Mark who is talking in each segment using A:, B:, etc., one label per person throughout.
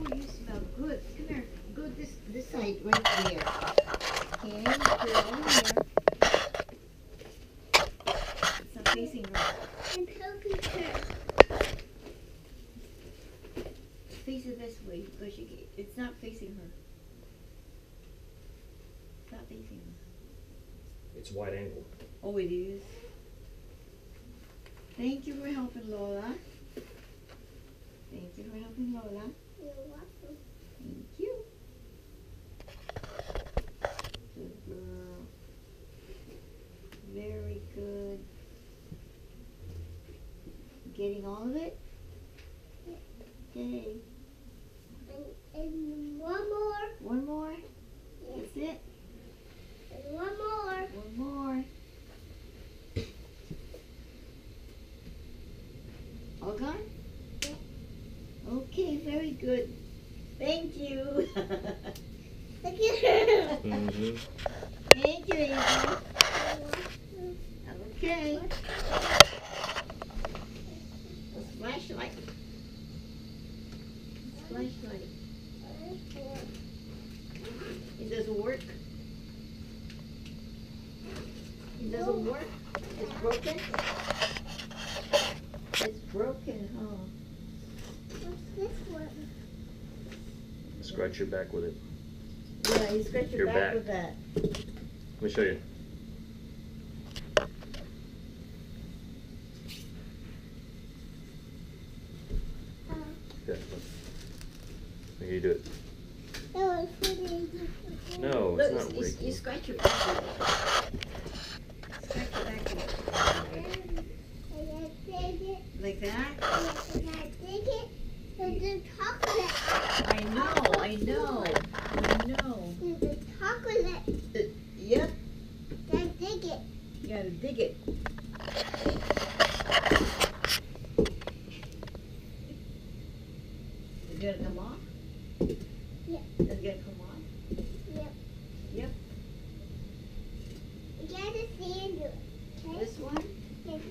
A: Oh, you smell good. Come here. Go this side right there. Okay, put it over here. It's not facing her.
B: I'm poking her.
A: Face it this way because it's not facing her. It's not facing her.
C: It's wide angle.
A: Oh, it is. Thank you for helping Lola. Thank you for helping Lola.
B: You're welcome.
A: Thank you. Good girl. Very good. Getting all of it? Okay.
B: And one more.
A: One more? That's it?
B: And one more.
A: One more. All gone?
B: Yeah.
A: Okay, very good. Thank you.
B: Look at her.
C: Mm-hmm.
A: Thank you, Ava. Okay. A flashlight. Flashlight. It doesn't work. It doesn't work. It's broken. It's broken, huh?
B: What's this one?
C: Scratch your back with it.
A: Yeah, you scratch your
C: Your
A: back
C: back.
A: with that.
C: Let me show you. Yeah, look. Look, you do it.
B: No, it's putting.
C: No,
A: Look,
C: it's not
A: you
C: raking.
A: scratch your back with it. Scratch your back with it.
B: And I dig it.
A: Like that?
B: And I dig it. And the chocolate.
A: I know, I know. I know.
B: And the chocolate.
A: Yep,
B: I dig it.
A: you gotta dig it. Is it gonna come off?
B: Yeah.
A: Is it gonna come off?
B: Yep.
A: Yep.
B: You gotta stand it. Okay?
A: This one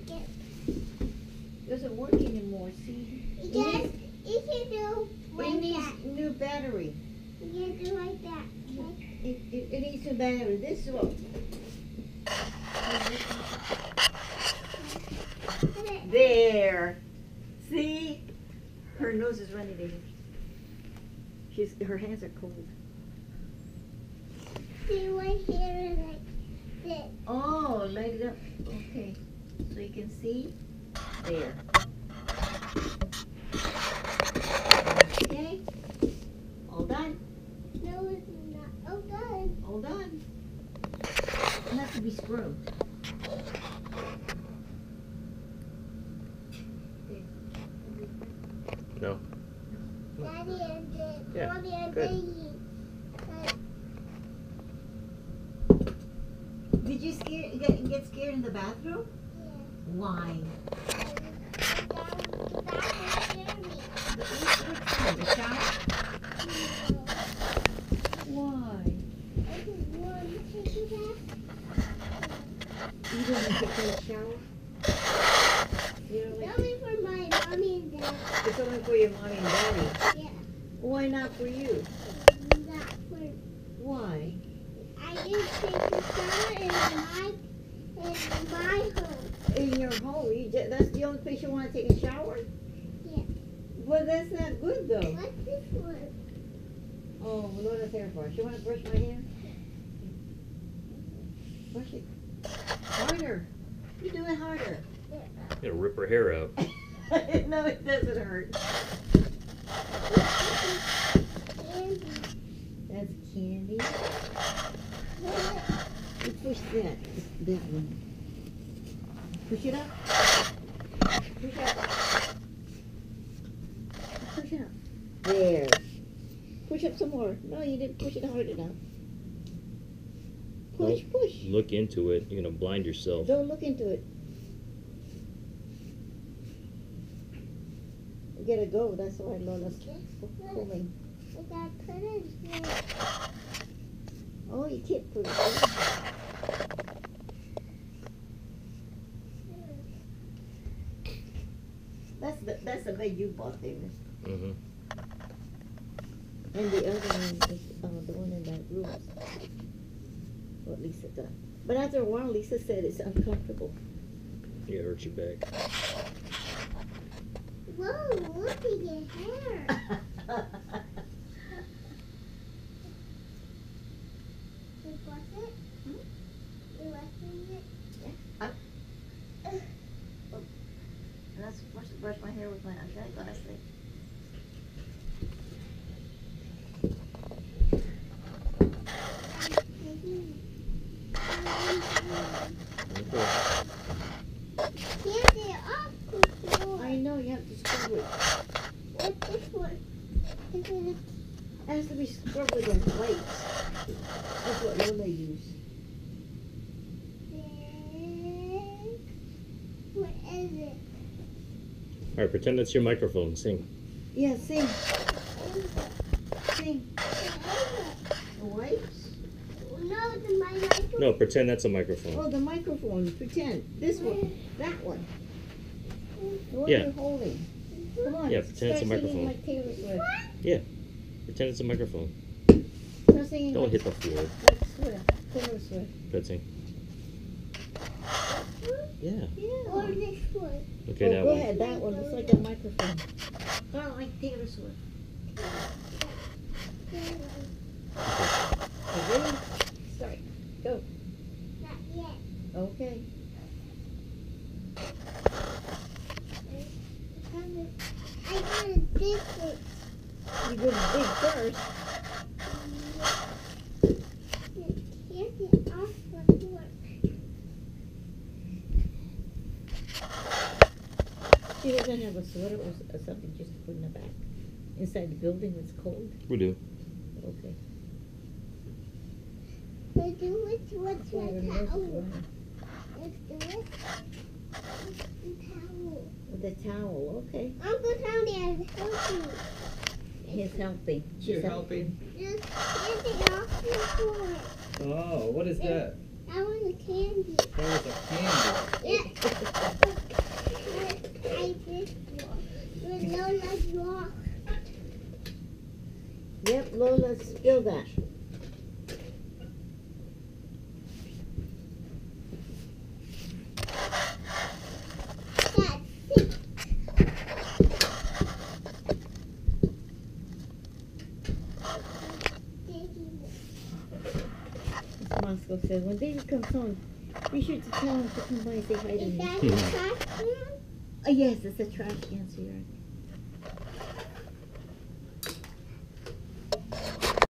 B: Get.
A: doesn't work anymore, see?
B: You guys, you can do
A: It
B: like
A: needs
B: that.
A: new battery.
B: You can do like that. Okay?
A: It needs new battery. This one. There. See? Her nose is running in. Her hands are cold.
B: See right here like this.
A: Oh, light it up. Okay. So you can see. There. Okay. All done.
B: No, it's not. Oh, good.
A: All done. It has to be screwed.
C: No.
B: Daddy and the
C: Yeah,
B: Mommy and
C: good.
B: Baby.
A: Did you get scared in the bathroom?
B: Yeah.
A: Why?
B: The bathroom scared me.
A: The shower? Why?
B: I just want to take a bath.
A: You don't want to take a shower? You don't like
B: Only for my mommy and dad.
A: It's only for your mommy and daddy.
B: Yeah.
A: Why not for you?
B: Not for.
A: Why?
B: I just take a shower in my home.
A: In your home, that's the only place you want to take a shower?
B: Yeah.
A: Well, that's not good though.
B: What's this one?
A: Oh, Lona's hairbrush. You want to brush my hair? Brush it. Harder. You do it harder.
C: It'll rip her hair out.
A: No, it doesn't hurt.
B: Candy.
A: That's candy. You push that one. Push it up. Push up. Push up. There. Push up some more. No, you didn't push it hard enough. Push, push.
C: Look into it. You're gonna blind yourself.
A: Don't look into it. You gotta go. That's why Lola's pulling.
B: I got put it in.
A: Oh, you can't put it in. That's the bed you bought, David.
C: Mm-hmm.
A: And the other one is the one in that room. What Lisa got. But after a while, Lisa said it's uncomfortable.
C: Yeah, it hurts your back.
B: Whoa, look at your hair. You brush it? You brushing it?
A: And I'm supposed to brush my hair with my eyeglasses.
C: Okay.
B: Can't get off the floor.
A: I know, you have to scrub it.
B: What's this one? Is it
A: It has to be scrubbed with the plates. That's what Lola used.
B: What is it?
C: All right, pretend that's your microphone. Sing.
A: Yeah, sing, sing.
B: What is it?
A: The wipes?
B: No, the my microphone.
C: No, pretend that's a microphone.
A: Oh, the microphone, pretend. This one, that one. The one
C: Yeah.
A: you're holding. Come on,
C: Yeah, pretend it's a
A: start singing
C: microphone.
A: like Taylor Swift.
C: Pretend it's a microphone.
A: Start singing
C: Don't
A: like,
C: hit the floor.
A: like Swift, Taylor Swift.
C: Good sing. Yeah.
B: Or this one.
C: Okay,
A: Oh,
C: that
A: go
C: one.
A: ahead, that one looks like a microphone. Kind of like Taylor Swift. Okay, ready? Start. Go.
B: Not yet.
A: Okay.
B: I gotta dig it.
A: You go to dig first.
B: Can't get off the floor.
A: She doesn't have a sweater or something just to put in the back. Inside the building it's cold.
C: We do.
A: Okay.
B: Let's do it. What's
A: That's why
B: my
A: your nose is
B: towel?
A: running.
B: Let's do it. The towel.
A: With the towel, okay.
B: Uncle Tom Dad, help me.
A: He's helping.
D: You're helping?
B: Just get it off the floor.
D: Oh, what is that?
B: I want a candy.
D: That was a candy.
B: Yeah. I did with Lola's walk.
A: Yep, Lola, spill that.
B: That's it.
A: Moscow said, when baby comes home, be sure to tell him to come by and say hi to
B: Is
A: me.
B: that the trash can?
A: Oh, yes, it's a trash can, sweetheart.